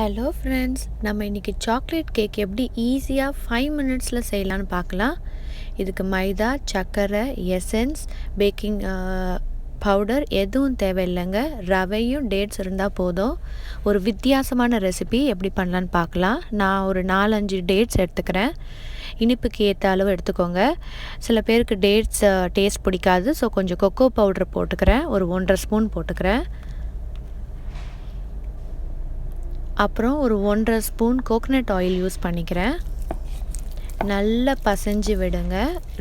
Hello friends, நம்ம இன்றைக்கி chocolate cake எப்படி ஈஸியாக 5 மினிட்ஸில் செய்யலான்னு பார்க்கலாம். இதுக்கு மைதா, சர்க்கரை, எசன்ஸ், பேக்கிங் பவுடர் எதுவும் தேவையில்லைங்க. ரவையும் டேட்ஸ் இருந்தால் போதும். ஒரு வித்தியாசமான ரெசிபி எப்படி பண்ணலான்னு பார்க்கலாம். நான் ஒரு 4-5 டேட்ஸ் எடுத்துக்கிறேன். இனிப்புக்கு ஏற்ற அளவு எடுத்துக்கோங்க. சில பேருக்கு டேட்ஸ் டேஸ்ட் பிடிக்காது. ஸோ கொஞ்சம் கொக்கோ பவுடர் போட்டுக்கிறேன். ஒரு 1.5 ஸ்பூன் போட்டுக்கிறேன். அப்புறம் ஒரு 1.5 ஸ்பூன் கோகனட் ஆயில் யூஸ் பண்ணிக்கிறேன். நல்லா பசைஞ்சு விடுங்க.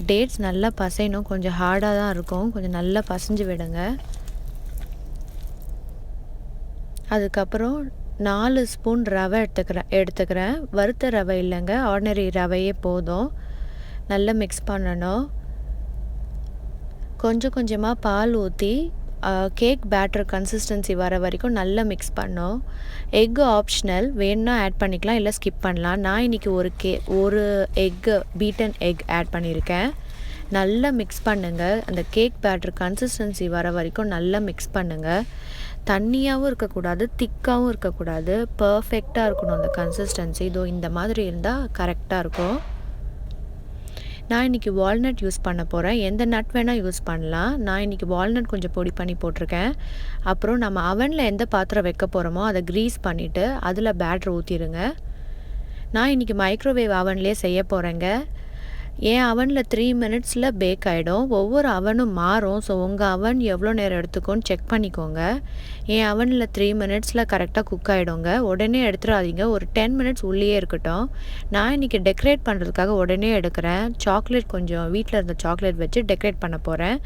டேட்ஸ் நல்லா பசையணும். கொஞ்சம் ஹார்டாக தான் இருக்கும். கொஞ்சம் நல்லா பசைஞ்சு விடுங்க. அதுக்கப்புறம் 4 ஸ்பூன் ரவை எடுத்துக்கிறேன். வறுத்த ரவை இல்லைங்க, ஆர்டினரி ரவையே போதும். நல்லா மிக்ஸ் பண்ணணும். கொஞ்சம் கொஞ்சமாக பால் ஊற்றி கேக் பேட்டர் கன்சிஸ்டன்சி வர வரைக்கும் நல்லா மிக்ஸ் பண்ணோம். எக்கு ஆப்ஷனல், வேணும்னா ஆட் பண்ணிக்கலாம், இல்லை ஸ்கிப் பண்ணலாம். நான் இன்றைக்கி ஒரு எக்கு பீட்டன் எக் ஆட் பண்ணியிருக்கேன். நல்லா மிக்ஸ் பண்ணுங்கள். அந்த கேக் பேட்டர் கன்சிஸ்டன்சி வர வரைக்கும் நல்லா மிக்ஸ் பண்ணுங்கள். தண்ணியாகவும் இருக்கக்கூடாது, திக்காகவும் இருக்கக்கூடாது. பர்ஃபெக்டாக இருக்கணும் அந்த கன்சிஸ்டன்சி. இதோ இந்த மாதிரி இருந்தால் கரெக்டாக இருக்கும். நான் இன்றைக்கி வால்நட் யூஸ் பண்ண போகிறேன். எந்த நட் வேணால் யூஸ் பண்ணலாம். நான் இன்றைக்கி வால்நட் கொஞ்சம் பொடி பண்ணி போட்டிருக்கேன். அப்புறம் நம்ம அவனில் எந்த பாத்திரம் வைக்க போகிறோமோ அதை க்ரீஸ் பண்ணிவிட்டு அதில் பேட்டர் ஊற்றிடுங்க. நான் இன்றைக்கி மைக்ரோவேவ் அவன்லேயே செய்ய போகிறேங்க. என் அவனில் 3 மினிட்ஸில் பேக் ஆகிடும். ஒவ்வொரு அவனும் மாறும். ஸோ உங்கள் அவன் எவ்வளோ நேரம் எடுத்துக்கோன்னு செக் பண்ணிக்கோங்க. என் அவனில் 3 மினிட்ஸில் கரெக்டாக குக் ஆகிடுங்க. உடனே எடுத்துடாதீங்க. ஒரு 10 மினிட்ஸ் உள்ளே இருக்கட்டும். நான் இன்றைக்கி டெக்கரேட் பண்ணுறதுக்காக உடனே எடுக்கிறேன். சாக்லேட் கொஞ்சம் வீட்டில் இருந்த சாக்லேட் வச்சு டெக்கரேட் பண்ண போகிறேன்.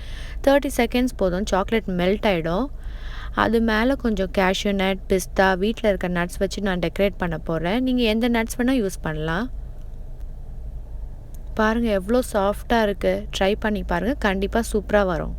30 செகண்ட்ஸ் போதும். சாக்லேட் மெல்ட் ஆகிடும். அது மேலே கொஞ்சம் கேஷ்யூ நட், பிஸ்தா, வீட்டில் இருக்க நட்ஸ் வச்சு நான் டெக்கரேட் பண்ண போகிறேன். நீங்கள் எந்த நட்ஸ் வேணால் யூஸ் பண்ணலாம். பாருங்கள் எவ்வளோ சாஃப்டாக இருக்குது. ட்ரை பண்ணி பாருங்கள், கண்டிப்பாக சூப்பராக வரும்.